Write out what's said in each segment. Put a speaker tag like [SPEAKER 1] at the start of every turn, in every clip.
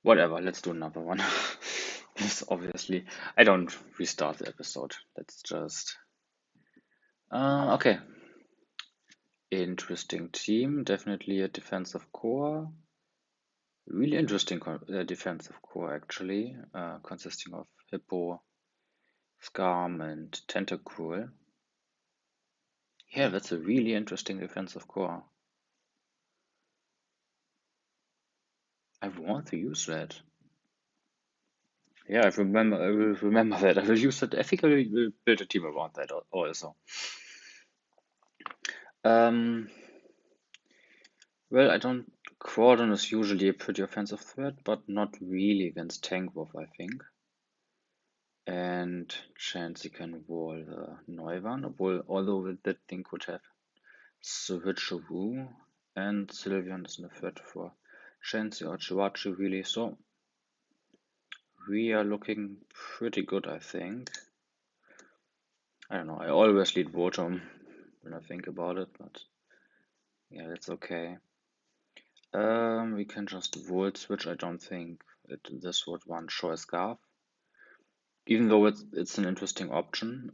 [SPEAKER 1] Whatever, let's do another one. Yes, obviously. I don't restart the episode. Let's just. Okay. Interesting team. Definitely a defensive core. Really interesting defensive core, actually. Consisting of Hippo, Scarm, and Tentacruel. Yeah, that's a really interesting defensive core. I want to use that. Yeah, I will remember that. I will use that. I think I will build a team around that also. Um, well, I don't. Quadrant is usually a pretty offensive threat, but not really against Tank Wolf, I think. And Chansey can wall the Neuvan, although that thing could have Switcheroo, and Sylveon is in the threat for Chansey or Chiwachi, really. So we are looking pretty good, I think. I don't know, I always lead Votum when I think about it, but yeah, that's okay. We can just Volt switch. I don't think this would one-shot Scarf, even though it's an interesting option.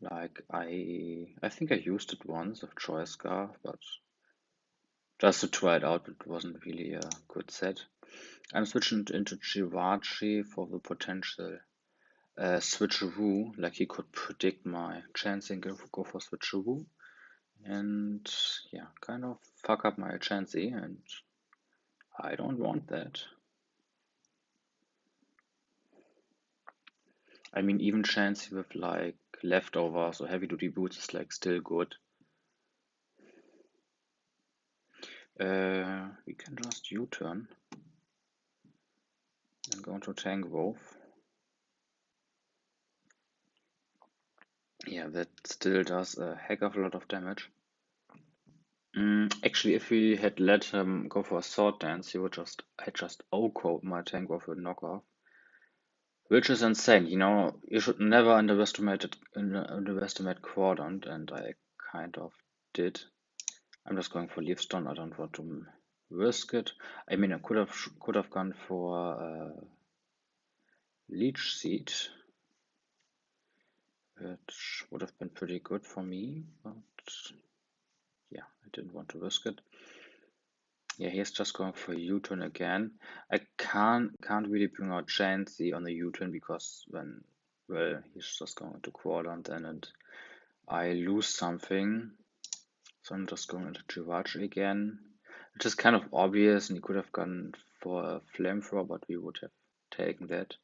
[SPEAKER 1] Like I think I used it once of Choice Scarf, but just to try it out, it wasn't really a good set. I'm switching into Jivachi for the potential switcheroo, like he could predict my chance and go for switcheroo, and yeah, kind of fuck up my chancey, and I don't want that. I mean, even chancey with like leftovers or heavy duty boots is like still good. We can just U-turn and go into Tank Wolf. Yeah, that still does a heck of a lot of damage. Actually, if we had let him go for a sword dance, he would had just O-code my Tank Wolf with knockoff, which is insane. You know, you should never underestimate Quadrant, and I kind of did. I'm just going for Leaf Stone. I don't want to risk it. I mean, I could have gone for Leech Seed, which would have been pretty good for me, but yeah, I didn't want to risk it. Yeah, he's just going for U-turn again. I can't really bring out Chansey on the U-turn because well, he's just going to Quadrant and I lose something. So I'm just going into Jivachi again, which is kind of obvious, and he could have gone for a flamethrower, but we would have taken that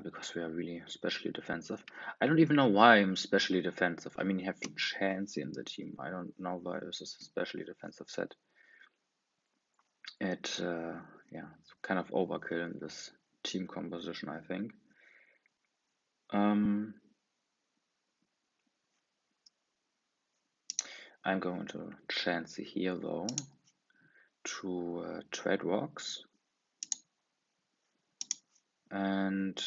[SPEAKER 1] because we are really specially defensive. I don't even know why I'm specially defensive. I mean, you have Chansey in the team. I don't know why this is a specially defensive set. Yeah, it's kind of overkill in this team composition, I think. I'm going to Chansey here though to trade rocks and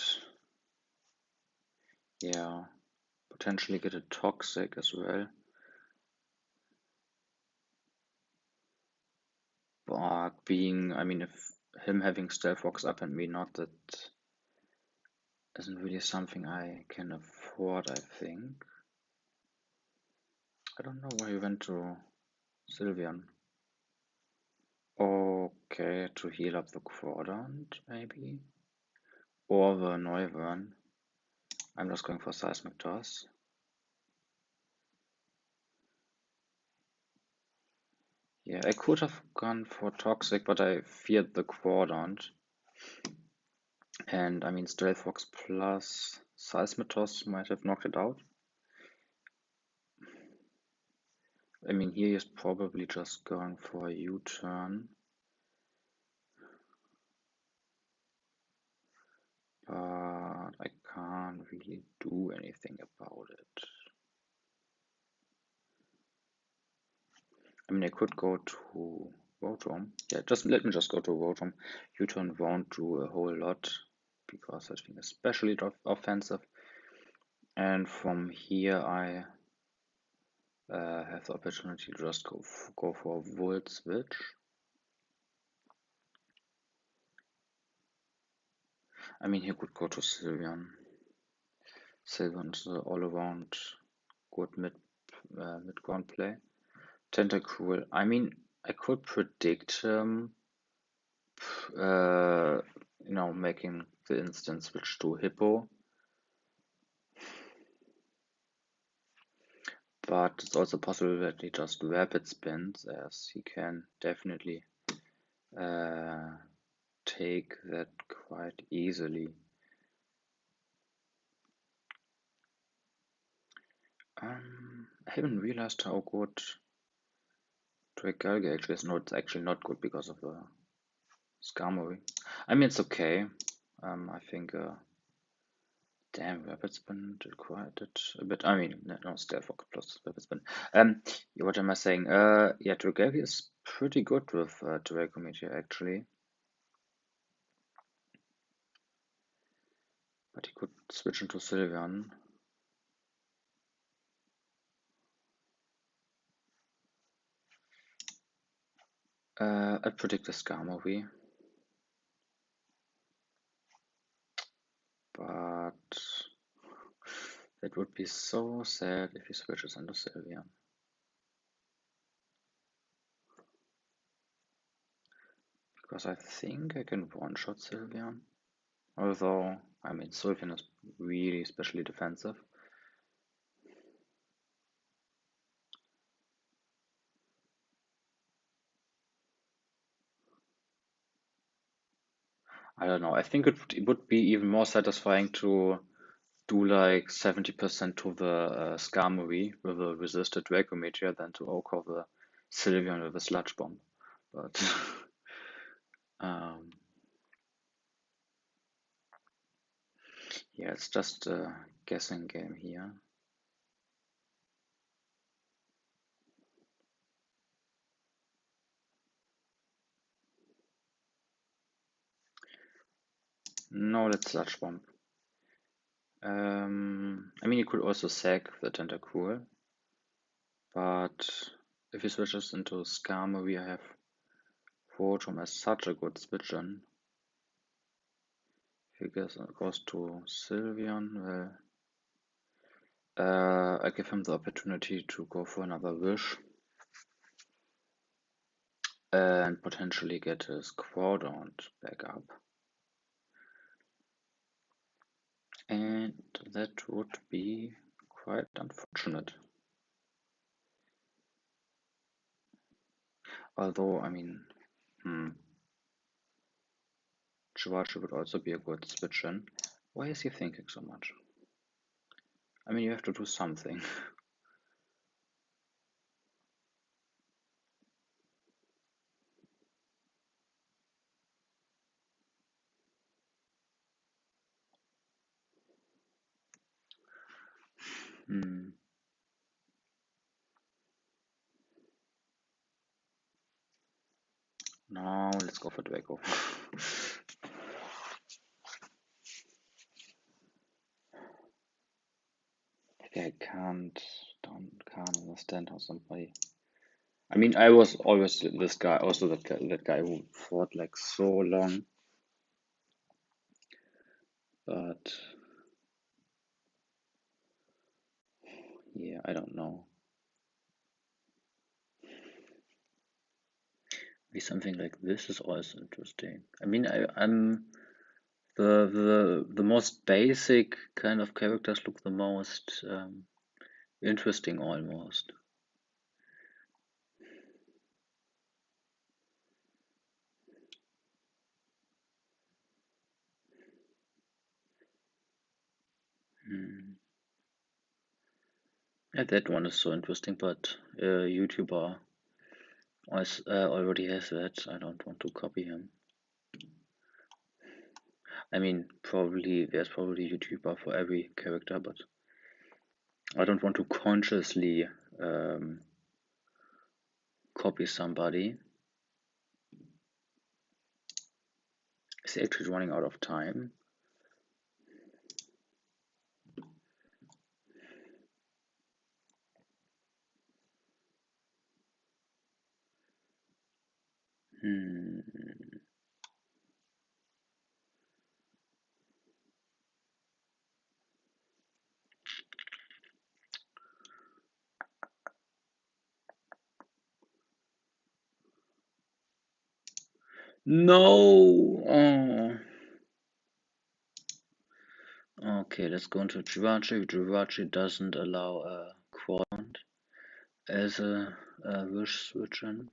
[SPEAKER 1] yeah, potentially get a toxic as well. But I mean, if him having stealth rocks up and me not, that isn't really something I can afford, I think. I don't know why he went to Sylveon. Okay, to heal up the Quadrant, maybe? Or the Neuwern. I'm just going for Seismic Toss. Yeah, I could have gone for Toxic, but I feared the Quadrant. And I mean, Stealth Fox plus Seismic Toss might have knocked it out. I mean, here he's probably just going for a U-turn. But I can't really do anything about it. I mean, I could go to Rotom. Yeah, let me just go to Rotom. U-turn won't do a whole lot because I think especially offensive. And from here I have the opportunity to just go for a Volt switch. I mean, he could go to Sylveon. Sylveon's all around good mid-ground play. Tentacool. I mean, I could predict making the instant switch to Hippo, but it's also possible that he just rapid spins, as he can definitely take that quite easily. I haven't realized how good Dragalge actually is. No, it's actually not good because of the Skarmory. I mean, it's okay. I think damn, rapid spin did quite a bit. I mean, no, stealth plus rapid spin. What am I saying? Yeah, Dragalge is pretty good with Draco Meteor actually, but he could switch into Sylveon. I'd predict a Skarmory, but it would be so sad if he switches into Sylveon. Because I think I can one-shot Sylveon. Although, I mean, Sylveon is really especially defensive. I don't know. I think it would be even more satisfying to do like 70% to the Skarmory with a resisted Draco Meteor than to Oko the Sylveon with a Sludge Bomb. But um, yeah, it's just a guessing game here. No, let's Sludge Bomb. I mean, you could also sack the Tentacool, but if he switches into Skarmory, I have Rotom as such a good switch in. If he goes to Sylveon, well, I give him the opportunity to go for another wish and potentially get his Groudon back up. And that would be quite unfortunate. Although, I mean, Chihuahua would also be a good switch in. Why is he thinking so much? I mean, you have to do something. No, let's go for Draco. I can't understand how somebody. I mean, I was always this guy, also that guy who fought like so long, but yeah, I don't know. Maybe something like this is also interesting. I mean, I'm the most basic kind of characters look the most interesting almost. Yeah, that one is so interesting, but YouTuber already has that. I don't want to copy him. I mean, there's probably YouTuber for every character, but I don't want to consciously copy somebody. Is he actually running out of time? No! Oh. Okay, let's go into Jirachi. Jirachi doesn't allow a quad as a wish switch in.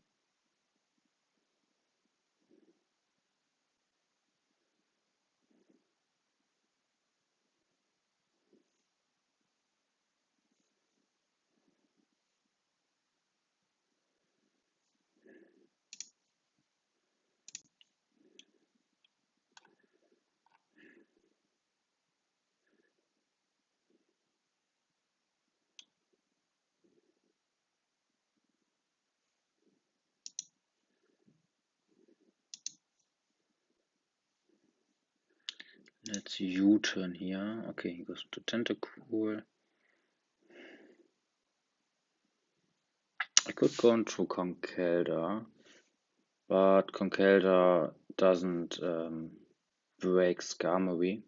[SPEAKER 1] Let's U-turn here. Okay, he goes to Tentacool. I could go into Conkeldurr, but Conkeldurr doesn't break Skarmory.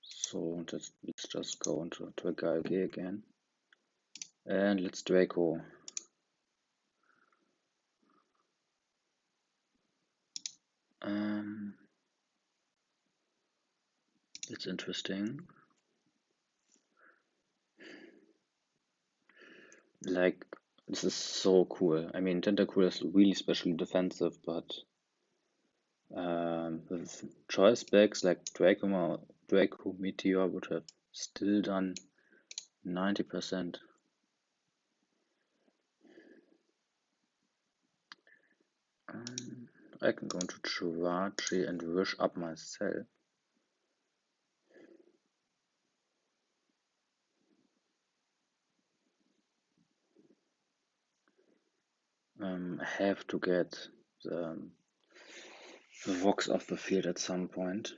[SPEAKER 1] So let's just go into Dragalge again. And let's Draco. It's interesting. Like, this is so cool. I mean, Tentacool is really specially defensive, but with choice specs like Draco Meteor would have still done 90%. I can go into Jirachi and wish up myself. I have to get the Vox off the field at some point.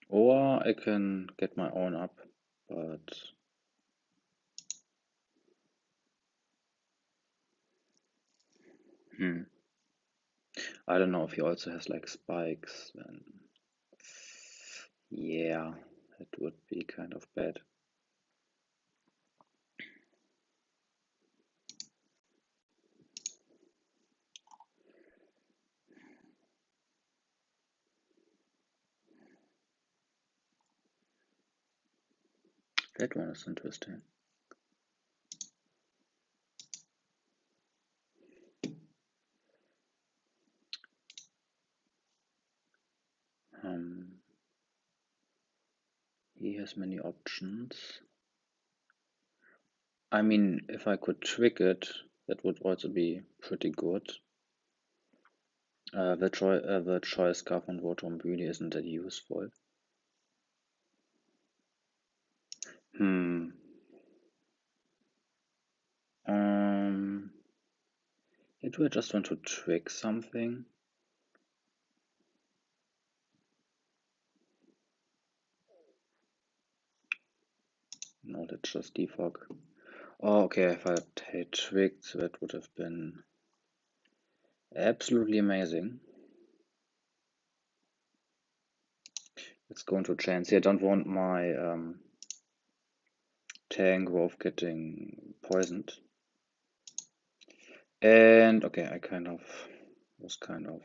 [SPEAKER 1] Or I can get my own up, but I don't know if he also has like spikes, then yeah, it would be kind of bad. That one is interesting. He has many options. I mean, if I could trick it, that would also be pretty good. The choice scarf on Rotom really isn't that useful. Do I just want to trick something? No, that's just defog. Oh, okay, if I had tricked, that would have been absolutely amazing. Let's go into chance. I don't want my Tangrowth getting poisoned. And okay, I was kind of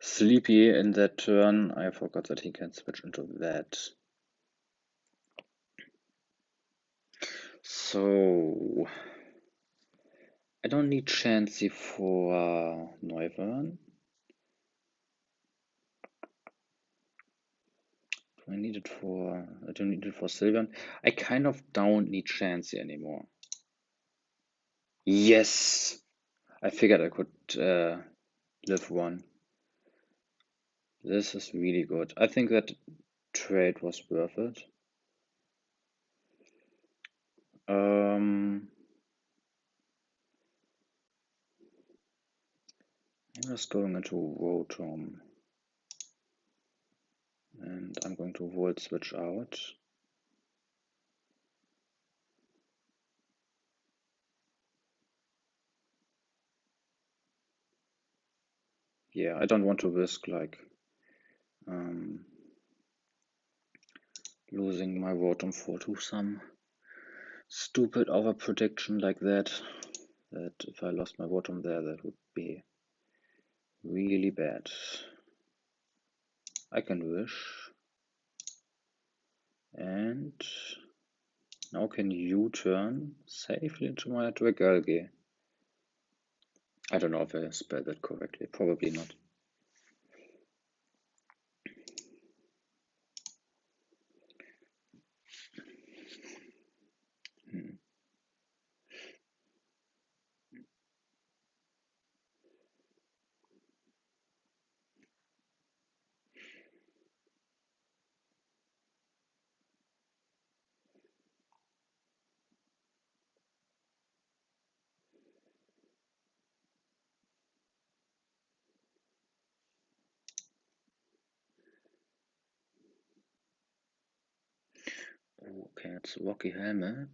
[SPEAKER 1] sleepy in that turn. I forgot that he can switch into that. So I don't need Chansey for Noivern. I don't need it for Sylveon. I kind of don't need Chansey anymore. Yes! I figured I could live one. This is really good. I think that trade was worth it. I'm just going into Rotom. And I'm going to Volt Switch out. Yeah, I don't want to risk like losing my votum for to some stupid over prediction like that. That if I lost my votum there, that would be really bad. I can wish. And now can you turn safely into my Dragalge? I don't know if I spelled that correctly. Probably not. Okay, it's Rocky Helmet.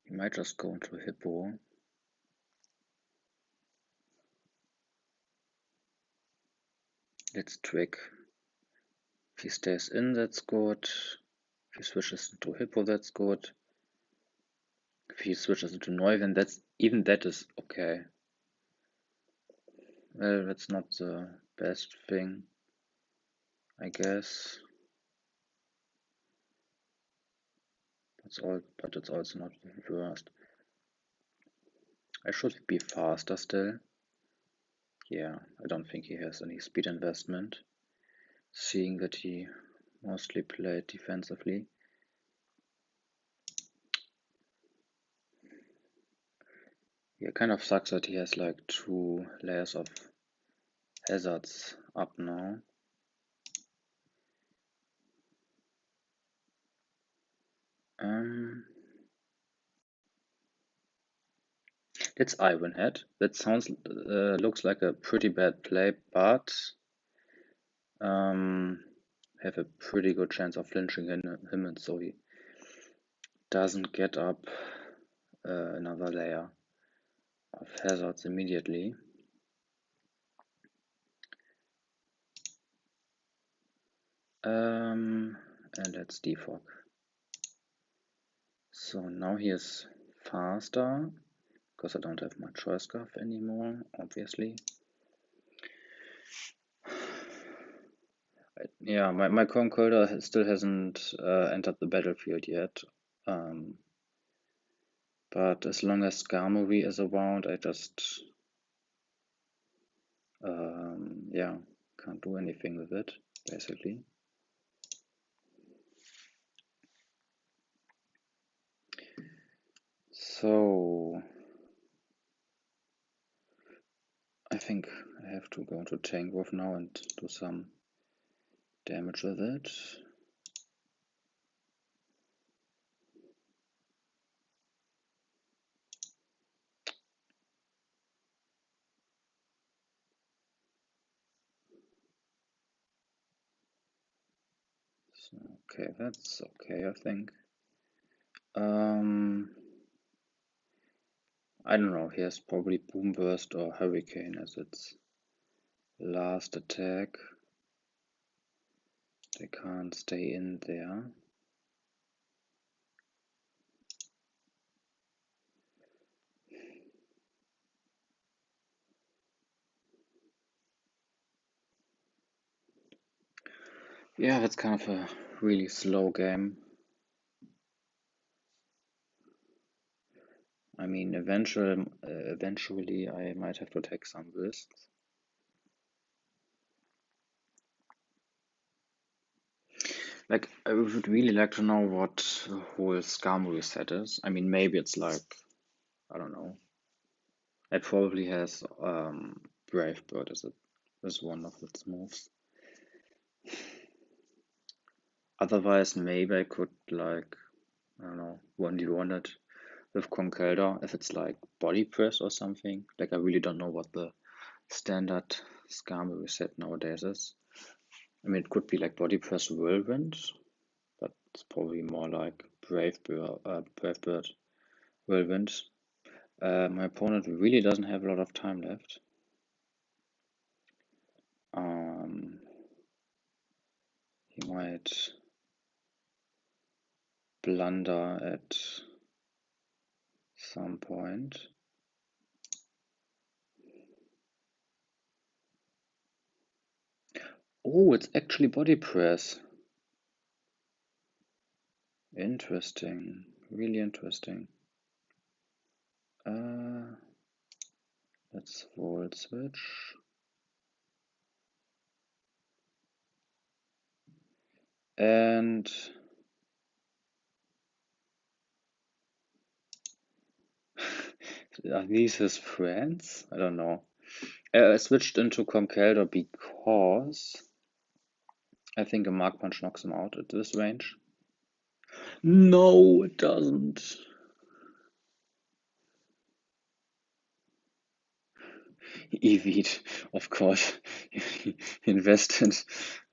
[SPEAKER 1] He might just go into Hippo. Let's trick. If he stays in, that's good. If he switches into Hippo, that's good. If he switches into Neuven, even that is okay. Well, that's not the best thing, I guess. But it's also not the worst. I should be faster still. Yeah, I don't think he has any speed investment, seeing that he mostly played defensively. Yeah, kind of sucks that he has like 2 layers of hazards up now. It's Ivanhead. That looks like a pretty bad play, but have a pretty good chance of flinching him, and so he doesn't get up another layer of hazards immediately. And let's defog. So now he is faster, because I don't have my choice scarf anymore, obviously. Yeah, my Concorder still hasn't entered the battlefield yet. But as long as Skarmory is around, I just yeah, can't do anything with it, basically. So I think I have to go into Tank Wolf now and do some damage with it. So, okay, that's okay, I think. I don't know, he has probably Boom Burst or Hurricane as its last attack. They can't stay in there. Yeah, that's kind of a really slow game. I mean, eventually I might have to take some risks. Like, I would really like to know what the whole Skarmory set is. I mean, maybe it's like, I don't know. It probably has Brave Bird as one of its moves. Otherwise, maybe I could like, I don't know, 1v1 it with Conkeldurr if it's like body press or something. Like I really don't know what the standard Skame reset nowadays is. I mean, it could be like body press whirlwind, but it's probably more like Brave Bird whirlwind. My opponent really doesn't have a lot of time left. He might blunder at some point. Oh, it's actually body press. Interesting. Really interesting. Let's volt switch. And are these his friends? I don't know. I switched into Conkeldurr because I think a Mark Punch knocks him out at this range. No, it doesn't. EV'd, of course. He invested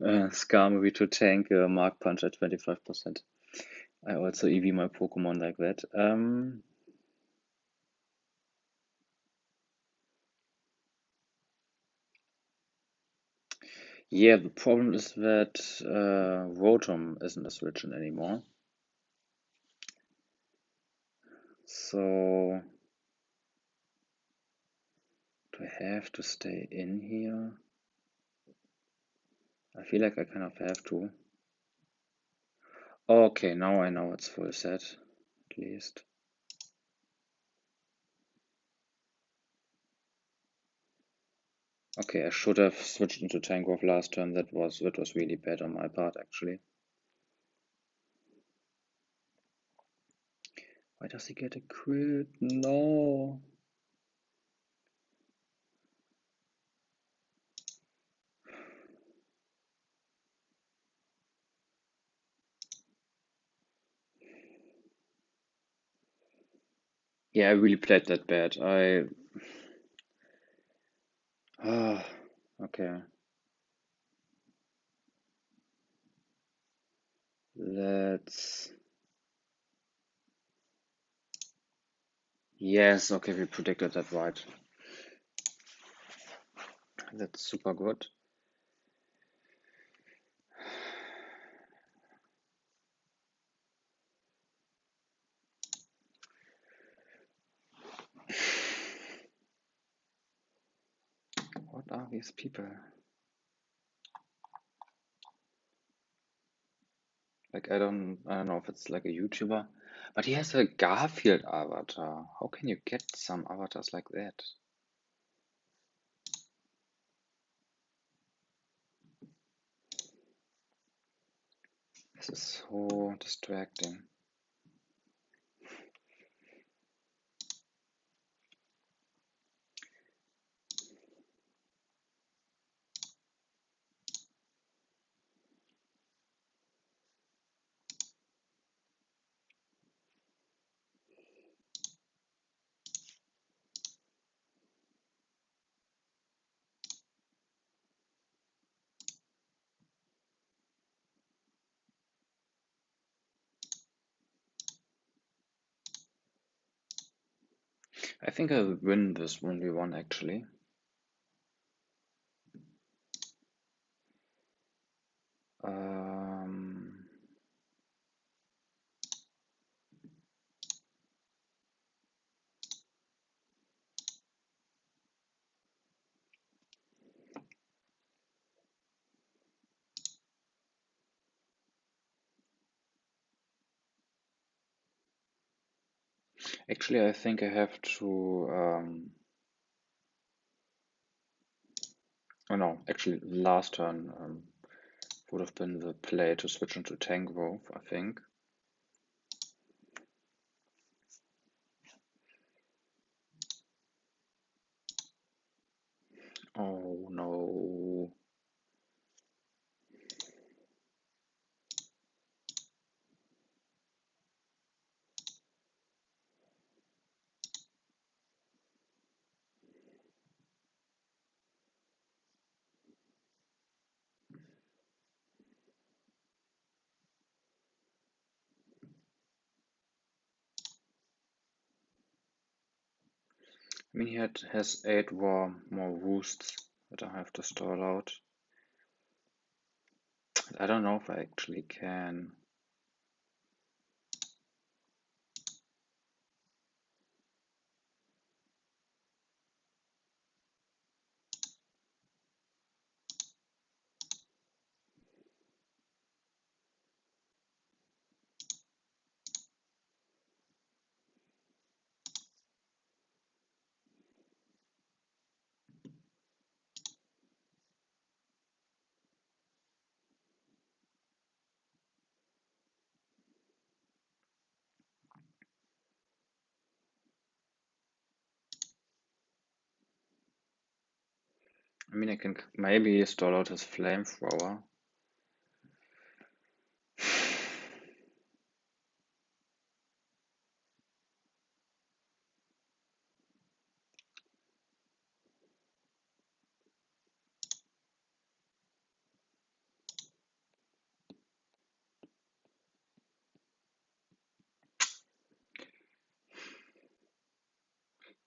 [SPEAKER 1] Skarmory to tank Mark Punch at 25%. I also EV my Pokemon like that. Yeah, the problem is that Rotom isn't a switch-in anymore. So, do I have to stay in here? I feel like I kind of have to. Okay, now I know it's full set, at least. Okay, I should have switched into Tangrowth last turn. That was really bad on my part, actually. Why does he get a crit? No. Yeah, I really played that bad. Okay. Let's. Yes, okay, we predicted that right. That's super good. What are these people? Like I don't know if it's like a YouTuber, but he has a Garfield avatar. How can you get some avatars like that? This is so distracting. I think I'll win this 1v1 actually. Actually, I think I have to. Oh no, actually, last turn would have been the play to switch into Tangrowth, I think. Oh no. I mean, has 8 more boosts that I have to stall out. I don't know if I actually can. I mean, I can maybe stall out his flamethrower.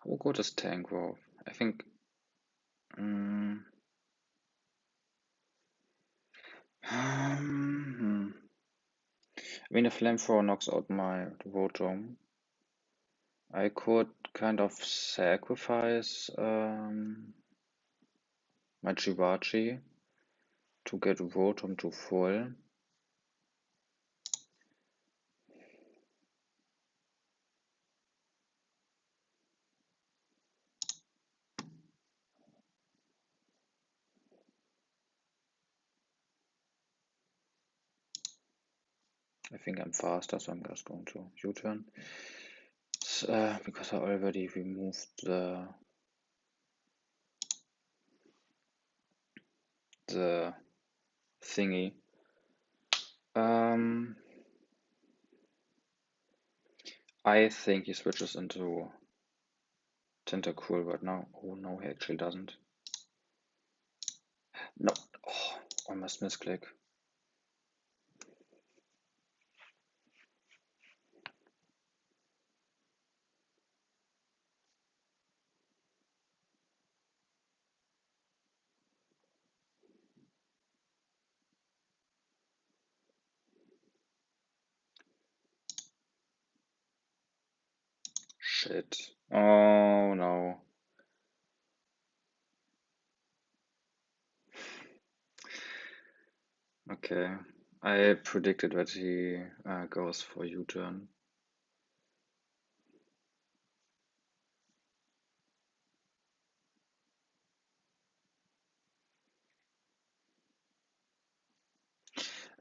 [SPEAKER 1] How good is tank growth? I think. Um, I mean, a flamethrower knocks out my Rotom. I could kind of sacrifice my Chivachi to get Rotom to full. I think I'm faster, so I'm just going to U-turn. Because I already removed the thingy. I think he switches into Tentacool right now. Oh no, he actually doesn't. No. Oh, almost misclick. Shit. Oh no. Okay. I predicted that he goes for U-turn.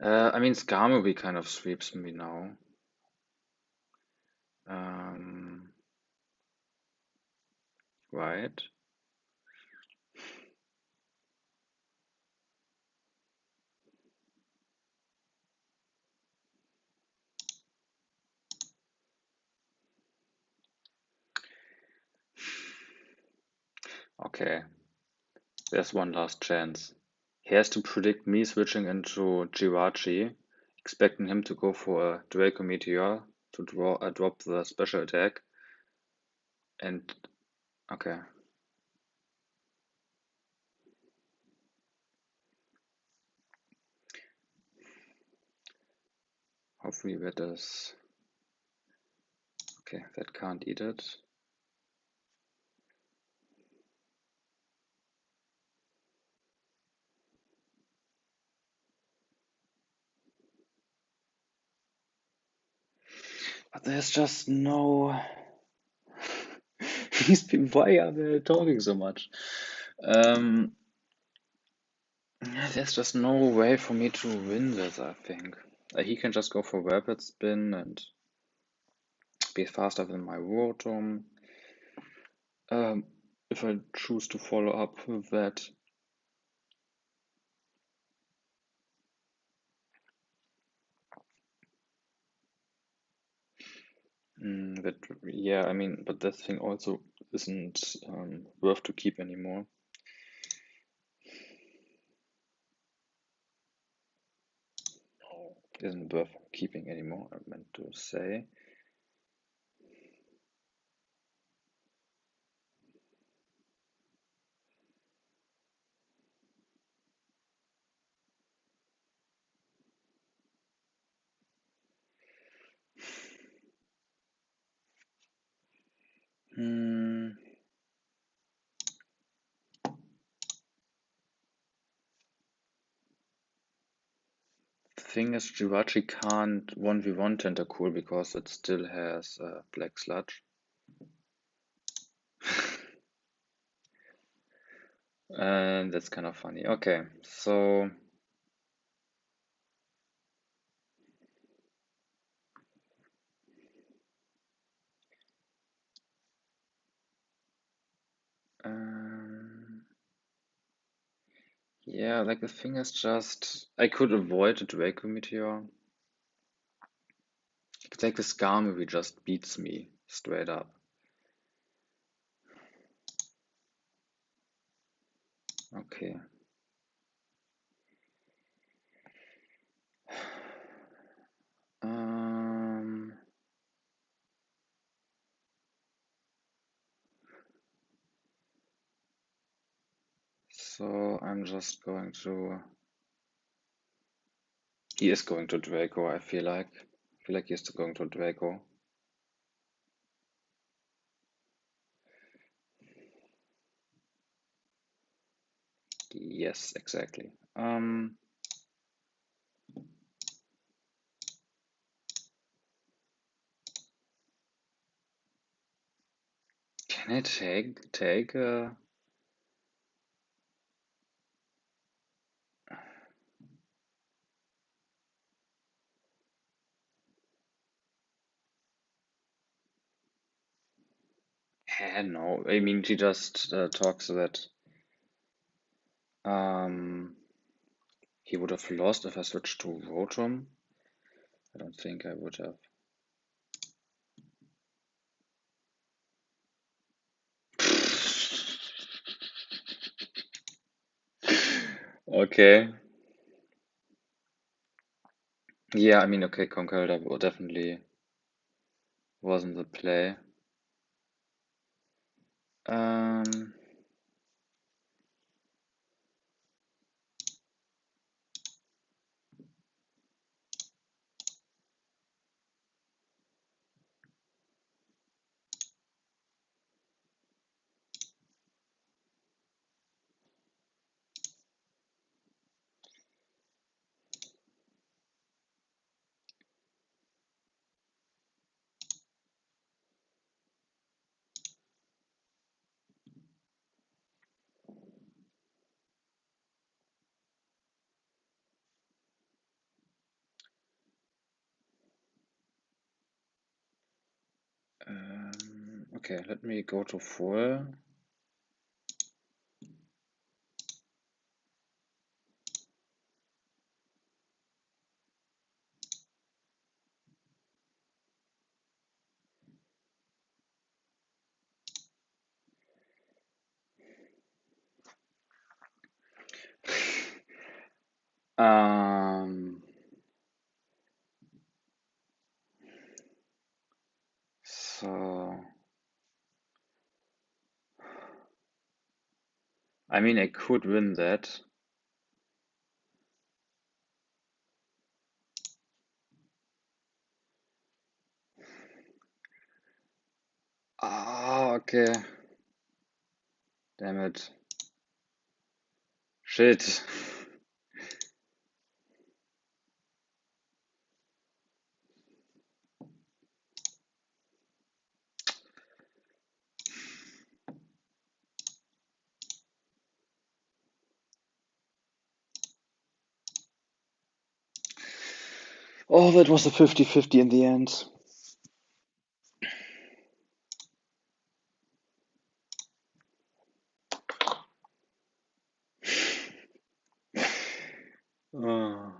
[SPEAKER 1] I mean, Skarmory kind of sweeps me now. Right. Okay. There's one last chance. He has to predict me switching into Jirachi, expecting him to go for a Draco Meteor to drop the special attack. And okay. Hopefully that is okay, that can't eat it. But there's just no why are they talking so much? There's just no way for me to win this, I think. He can just go for Rapid Spin and be faster than my Rotom. If I choose to follow up with that. Yeah, I mean, but that thing also isn't worth to keep anymore. Isn't worth keeping anymore, I meant to say. Hmm. Thing is, Jirachi can't 1v1 Tentacool because it still has Black Sludge. And that's kind of funny. Okay, so yeah, like the thing is just I could avoid a Draco Meteor. It's like the Scar movie just beats me straight up. Okay. Um, so I'm just going to. He is going to Draco, I feel like. I feel like he's going to Draco. Yes, exactly. Can I take no. I mean, she just talks that he would have lost if I switched to Rotom. I don't think I would have. Okay. Yeah, I mean, okay, Conqueror definitely wasn't the play. Um, okay, let me go to full. Um, so I mean, I could win that. Ah, okay. Damn it. Shit. Oh, that was a 50-50 in the end. Oh.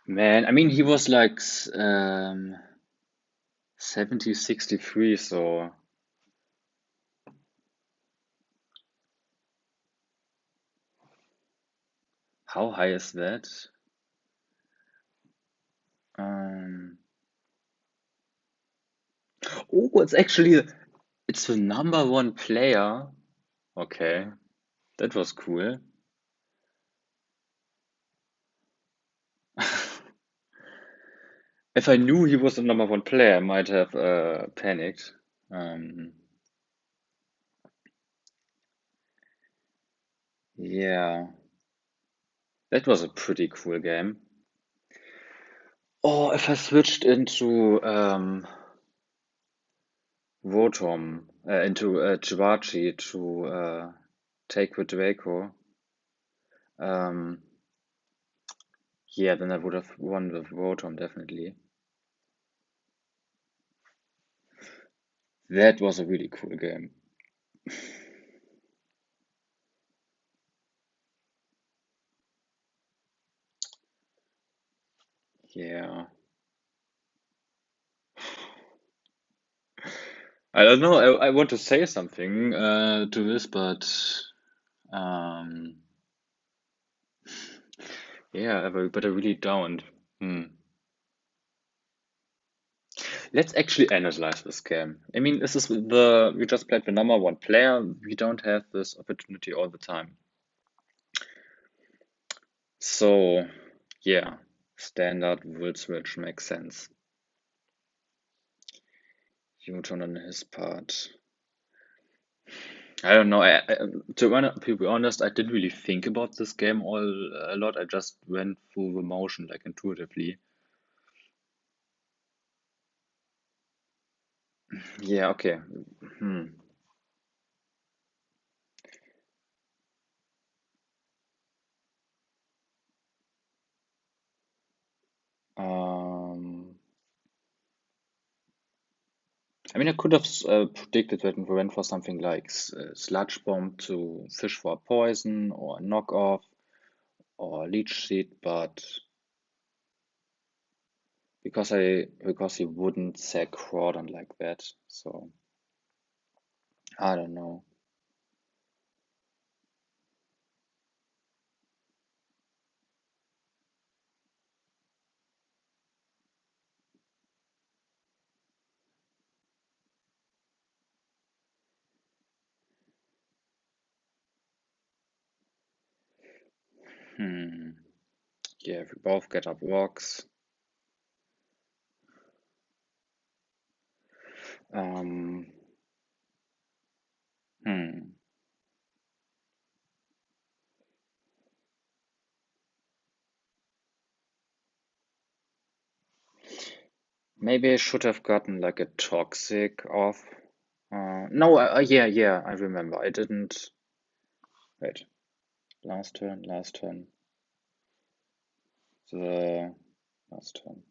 [SPEAKER 1] Man, I mean, he was like 70-63, so how high is that? Um, oh, it's the number one player. Okay, that was cool. If I knew he was the number one player, I might have panicked. Yeah, that was a pretty cool game. Oh, if I switched into Rotom, into Chibachi to take with Draco, um, yeah, then I would have won with Rotom definitely. That was a really cool game. Yeah. I don't know. I want to say something to this, but um, yeah, but I really don't. Hmm. Let's actually analyze this game. I mean, this is we just played the number one player. We don't have this opportunity all the time. So, yeah, standard will switch makes sense. Newton on his part. I don't know. To be honest, I didn't really think about this game a lot. I just went through the motion like intuitively. Yeah, okay. Hmm. Um, I mean, I could have predicted that we went for something like Sludge Bomb to fish for a poison or a knockoff or Leech Seed, but because he wouldn't sack Crawdon like that, so I don't know. Hmm. Yeah, if we both get up rocks. Um. Hmm. Maybe I should have gotten like a toxic off. No, yeah, I remember. I didn't. Wait. Last turn, last turn. The last turn.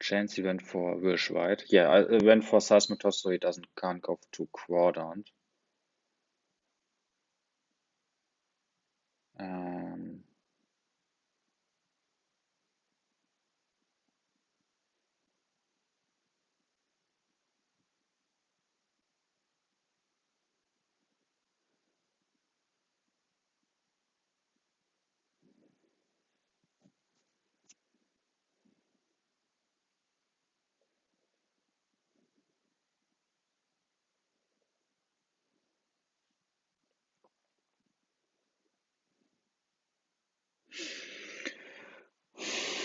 [SPEAKER 1] Chansey went for Wish, right? Yeah, I went for Seismitoss so he can't go to Crawdon. Um,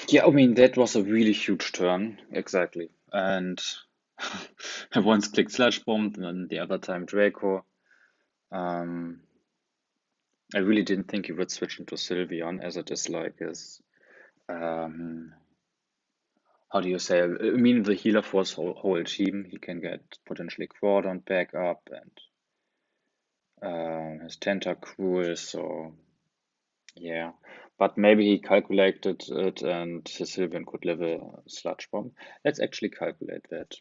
[SPEAKER 1] yeah, I mean that was a really huge turn, exactly. And I once clicked Slash Bomb, and then the other time Draco. Um, I really didn't think he would switch into Sylveon, as it is like his um, how do you say? I mean, the healer for his whole team. He can get potentially Crawdon back up and his Tentacruel. So yeah, but maybe he calculated it, and his Sylveon could level Sludge Bomb. Let's actually calculate that.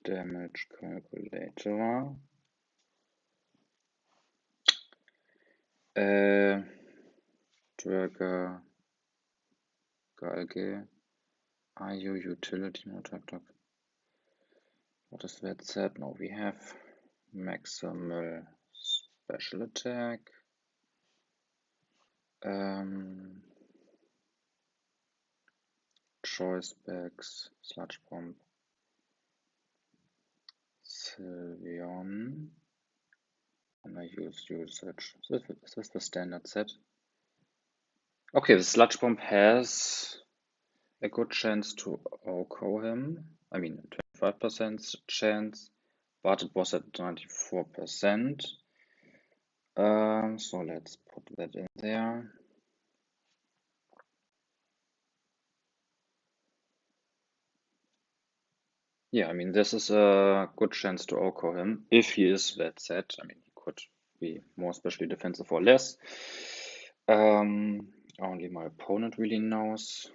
[SPEAKER 1] Damage calculator. Äh, Dragger, Galge, IU utility, no, talk. What is that set? Now we have maximal special attack. Choice bags, Sludge Bomb, Sylveon, and I use usage. Is this the standard set? Okay, the Sludge Bomb has a good chance to OHKO him. I mean, 25% chance, but it was at 94%. So let's put that in there. Yeah, I mean, this is a good chance to OHKO him if he is that set. I mean, he could be more especially defensive or less. Only my opponent really knows.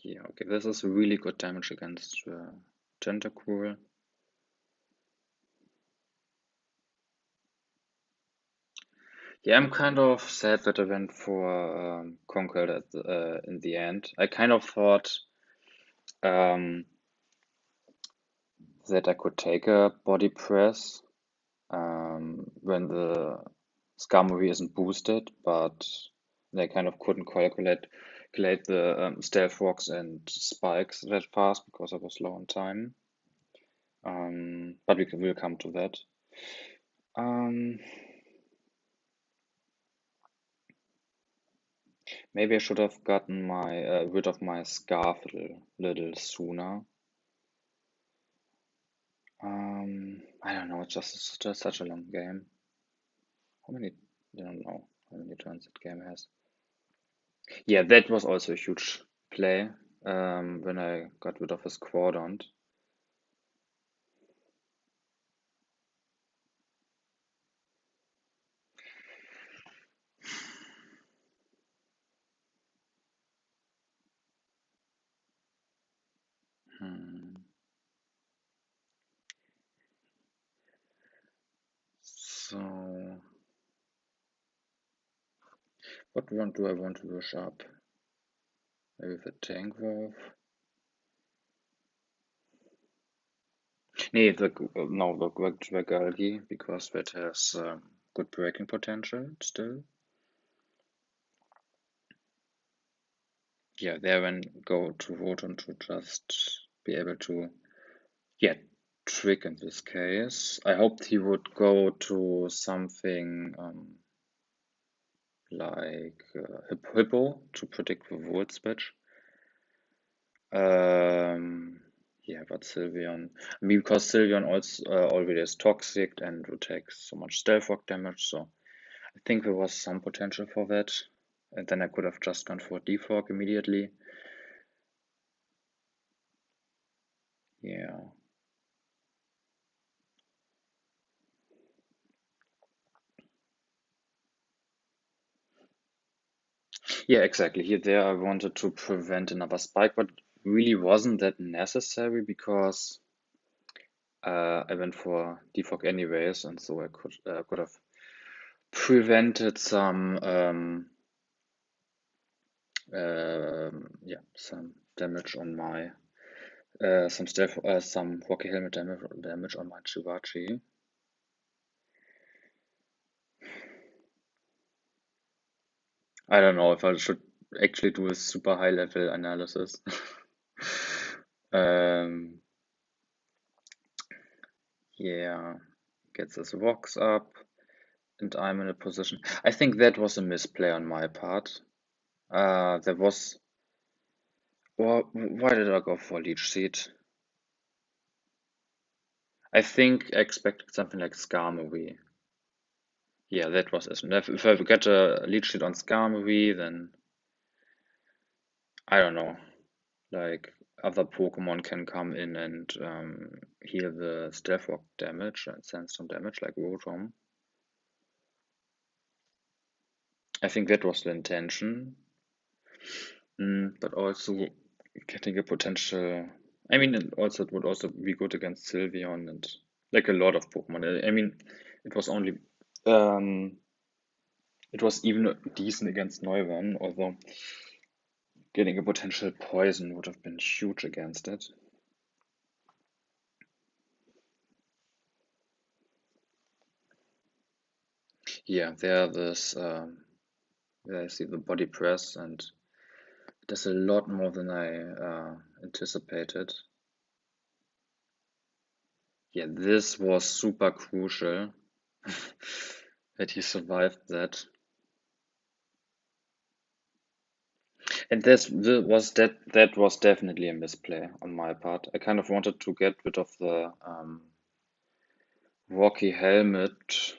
[SPEAKER 1] Yeah, okay, this is really good damage against Tentacruel. Yeah, I'm kind of sad that I went for Conquer in the end. I kind of thought um, that I could take a body press when the Skarmory isn't boosted, but they kind of couldn't calculate the stealth rocks and spikes that fast because I was low on time. But we'll come to that. Maybe I should have gotten my rid of my scarf little sooner. I don't know. It's just such a long game. How many? I don't know how many turns that game has. Yeah, that was also a huge play when I got rid of his Quadrant. Hmm. So, what one do I want to rush up? Maybe the Tank Wolf? Nee, no, the Dragalgi, because that has good breaking potential still. Yeah, there when go to Rotom to just be able to, yeah, trick in this case. I hoped he would go to something like Hippo to predict the Volt Switch. Yeah, but Sylveon, I mean, because Sylveon also already is toxic and will take so much stealth rock damage, so I think there was some potential for that. And then I could have just gone for Defog immediately. Yeah. Yeah, exactly. Here, there, I wanted to prevent another spike, but really wasn't that necessary because I went for defog anyways, and so I could have prevented yeah, some damage on my some Rocky Helmet damage on my Chivachi. I don't know if I should actually do a super high level analysis. um, yeah, gets his rocks up. And I'm in a position. I think that was a misplay on my part. There was. Why did I go for Leech Seed? I think I expected something like Skarmory. Yeah, that was it. And if I get a Leech Seed on Skarmory, then I don't know. Like other Pokemon can come in and heal the Stealth Rock damage and send some damage, like Rotom. I think that was the intention. But also getting a potential. I mean, it would also be good against Sylveon and like a lot of Pokemon. I mean, it was only, um, it was even decent against Neuron, although getting a potential poison would have been huge against it. Yeah, there I see the body press, and there's a lot more than I anticipated. Yeah, this was super crucial that he survived that. And that was definitely a misplay on my part. I kind of wanted to get rid of the Rocky helmet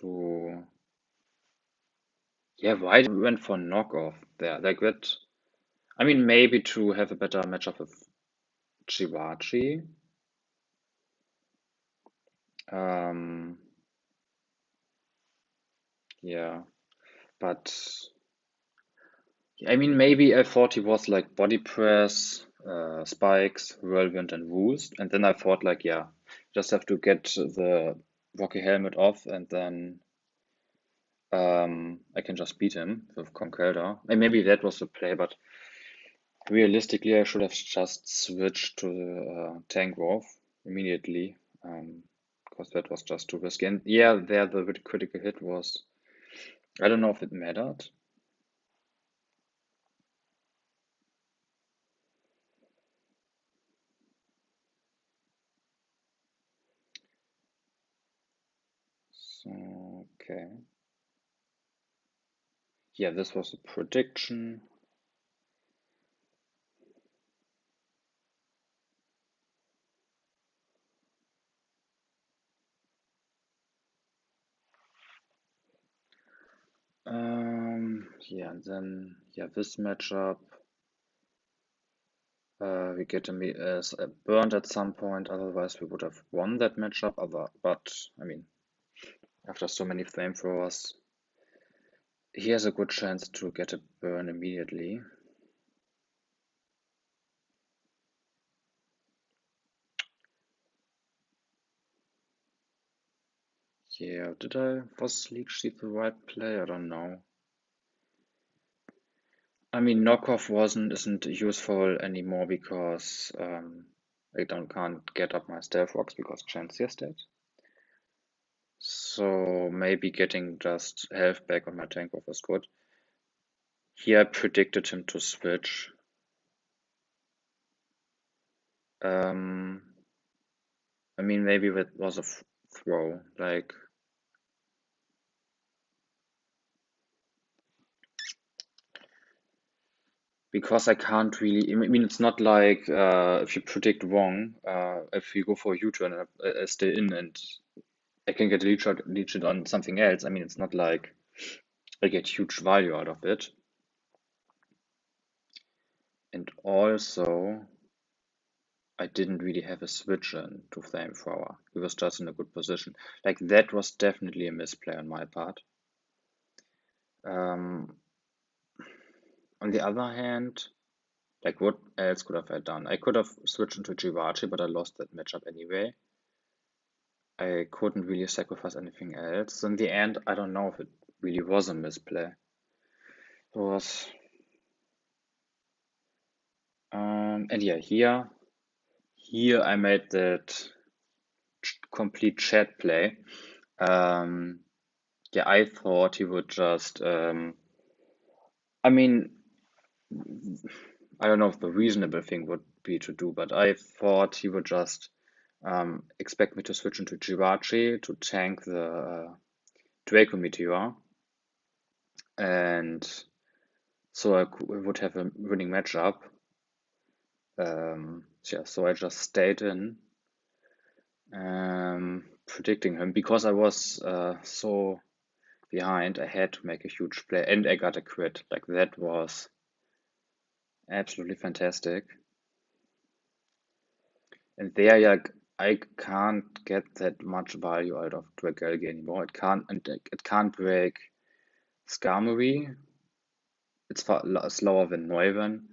[SPEAKER 1] to, yeah, why went for knockoff there? Like that, I mean, maybe to have a better matchup with Chiwachi. Um, yeah, but I mean, maybe I thought he was like body press, spikes, whirlwind, and roost, and then I thought like, yeah, just have to get the Rocky helmet off, and then I can just beat him with Conkelda. And maybe that was the play, but realistically, I should have just switched to the Tank Wolf immediately, because that was just too risky. And yeah, there the critical hit was, I don't know if it mattered. So, okay. Yeah, this was a prediction. Yeah, and then yeah, this matchup, we get burned at some point. Otherwise, we would have won that matchup. But I mean, after so many flamethrowers, he has a good chance to get a burn immediately. Yeah, was Leech Seed the right play? I don't know. I mean, knockoff isn't useful anymore because I can't get up my stealth rocks because Chansey's dead. So maybe getting just health back on my tank was good. Here I predicted him to switch. I mean, maybe that was a throw, like, because I can't really. I mean, it's not like if you predict wrong, if you go for a U-turn and I stay in and I can get leech it on something else. I mean, it's not like I get huge value out of it. And also, I didn't really have a switch in to Flamethrower. He was just in a good position. Like, that was definitely a misplay on my part. Um, on the other hand, like, what else could have I done? I could have switched into Jivachi, but I lost that matchup anyway. I couldn't really sacrifice anything else. So in the end, I don't know if it really was a misplay. It was, and yeah, here I made that complete chat play. Um, yeah, I thought he would just, I mean, I don't know if the reasonable thing would be to do, but I thought he would just expect me to switch into Jirachi to tank the Draco Meteor, and so I would have a winning matchup. Yeah, so I just stayed in, predicting him because I was so behind. I had to make a huge play, and I got a crit. Like, that was absolutely fantastic. And there, yeah, I can't get that much value out of Dragalge anymore. It can't break Skarmory. It's slower than Neuven.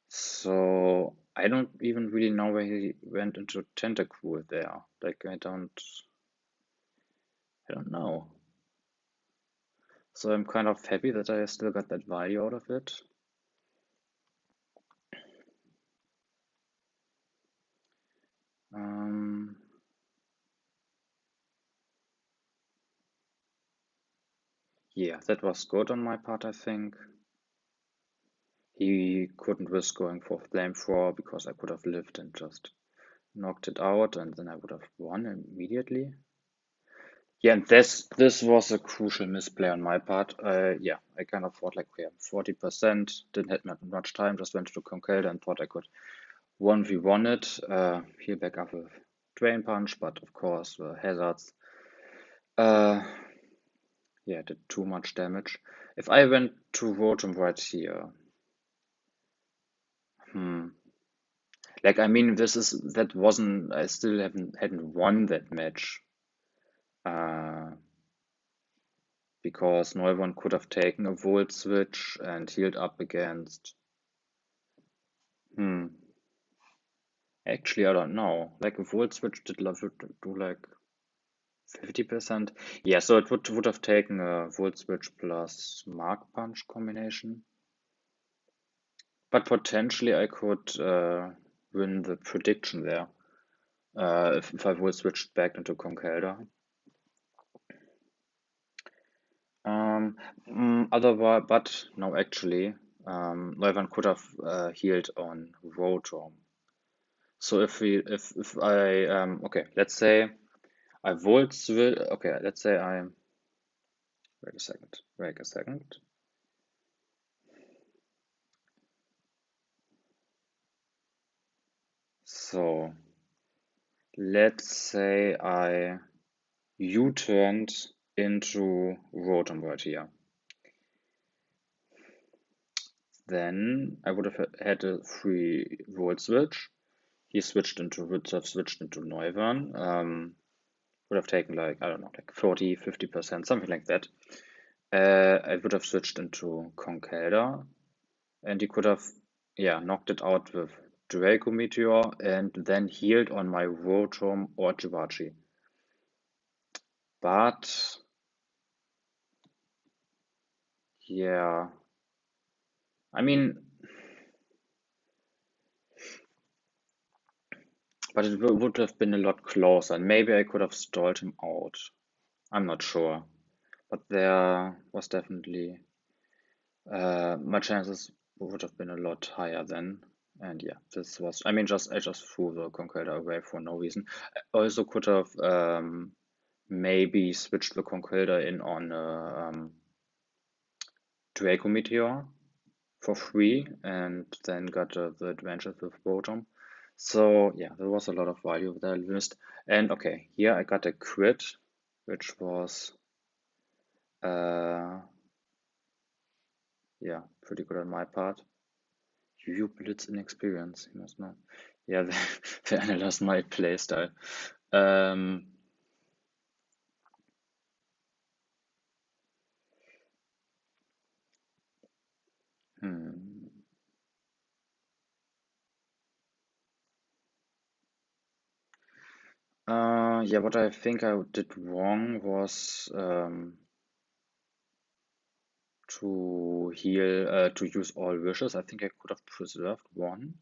[SPEAKER 1] So I don't even really know where he went into Tentacool there. Like, I don't know. So I'm kind of happy that I still got that value out of it. Um, Yeah, that was good on my part, I think. He couldn't risk going for flamethrower because I could have lived and just knocked it out, and then I would have won immediately. Yeah, and this was a crucial misplay on my part. Yeah, I kind of thought like, okay, 40%, didn't have much time, just went to Conkelda and thought I could 1v1 it, heal back up with Drain Punch, but of course the hazards, uh, yeah, did too much damage. If I went to Rotom right here, like I mean, that wasn't, I still hadn't won that match, uh, because no one could have taken a Volt Switch and healed up against. Hmm. Actually, I don't know. Like a Volt Switch did do like 50%. Yeah, so it would have taken a Volt Switch plus Mark Punch combination. But potentially I could win the prediction there if I would switch back into Conkelda. Otherwise, but no, actually, Neumann could have healed on Rotom. So if I okay, let's say I Volt switch. Okay, let's say I wait a second. Wait a second. So let's say I U-turned into Rotom right here. Then I would have had a free Volt switch. He would have switched into Neumann. Would have taken like, I don't know, like 40, 50%, something like that. I would have switched into Conkelda, and he could have, yeah, knocked it out with Draco Meteor and then healed on my Rotom or Jivachi. But, yeah, I mean, but it would have been a lot closer, and maybe I could have stalled him out. I'm not sure. But there was definitely, my chances would have been a lot higher then. And yeah, this was, I mean, I just threw the Conqueror away for no reason. I also could have maybe switched the Conqueror in on Draco Meteor for free and then got the adventures with Rotom. So yeah, there was a lot of value that I missed. And okay, here I got a crit, which was yeah, pretty good on my part. You blitz inexperience, you must know. Yeah, the analyzed my playstyle. Um, hmm. Yeah, what I think I did wrong was to use all wishes. I think I could have preserved one.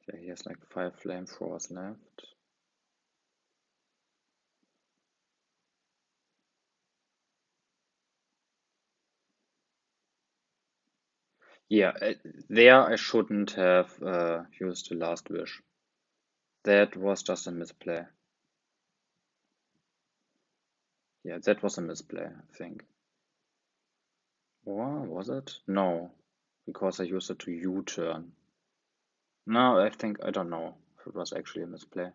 [SPEAKER 1] Yeah, he has like 5 flamethrowers left. Yeah, there I shouldn't have used the last wish. That was just a misplay. Yeah, that was a misplay, I think. Or was it? No, because I used it to U-turn. No, I don't know if it was actually a misplay.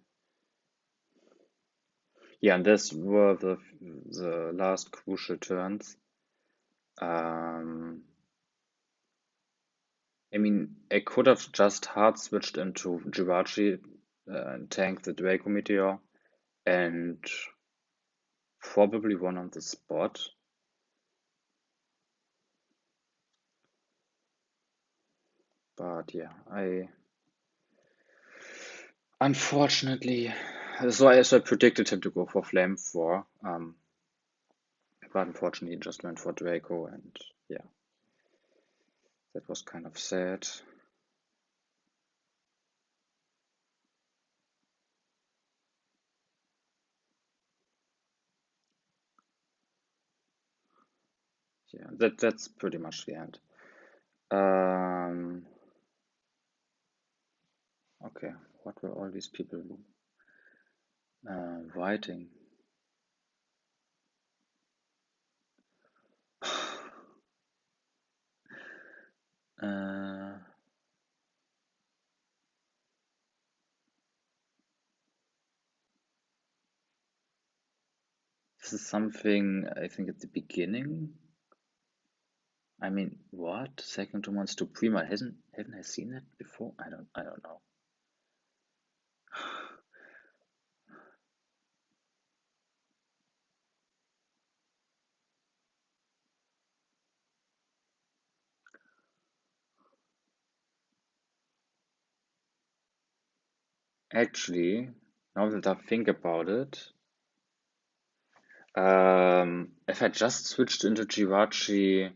[SPEAKER 1] Yeah, and this were the last crucial turns. Um, I mean, I could have just hard switched into Jirachi and tanked the Draco Meteor and probably won on the spot. But yeah, I unfortunately, so I predicted him to go for Flame 4. But unfortunately, he just went for Draco, and yeah, That was kind of sad. Yeah, that's pretty much the end. Okay, what were all these people writing? Uh, this is something I think at the beginning. I mean, what? Second to months to Prima. Haven't I seen that before? I don't know. Actually, now that I think about it, if I just switched into Jirachi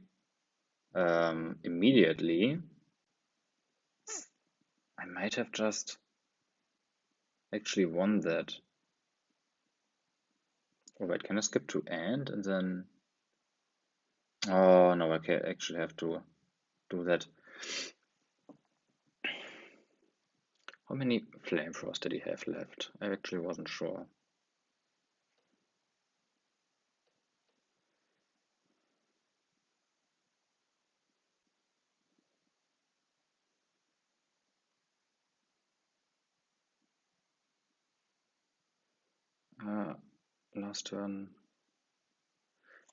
[SPEAKER 1] immediately, I might have just actually won that. Oh wait, can I skip to end and then? Oh no, I actually have to do that. How many flamethrowers did he have left? I actually wasn't sure. Last turn.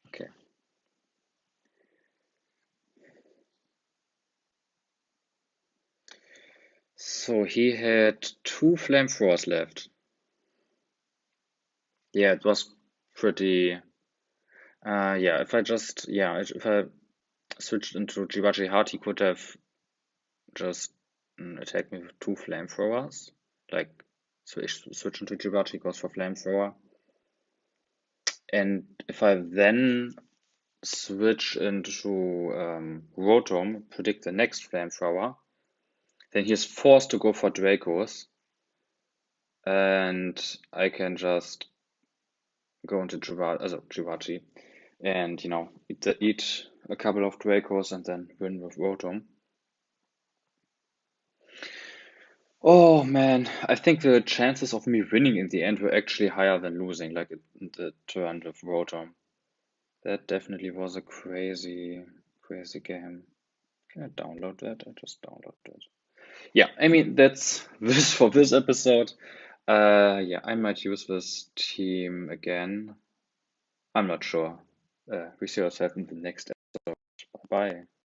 [SPEAKER 1] Okay. So he had 2 flamethrowers left. Yeah, it was pretty. Yeah, if I switched into Jibachi Heart, he could have just attacked me with 2 flamethrowers. Like, switch into Jibachi goes for flamethrower. And if I then switch into Rotom, predict the next flamethrower, then he's forced to go for Dracos. And I can just go into Jibachi and, eat a couple of Dracos and then win with Rotom. Oh man, I think the chances of me winning in the end were actually higher than losing, like in the turn with Rotom. That definitely was a crazy, crazy game. Can I download that? I just downloaded it. Yeah, I mean, that's this for this episode. Yeah, I might use this team again. I'm not sure. We see ourselves in the next episode. Bye bye.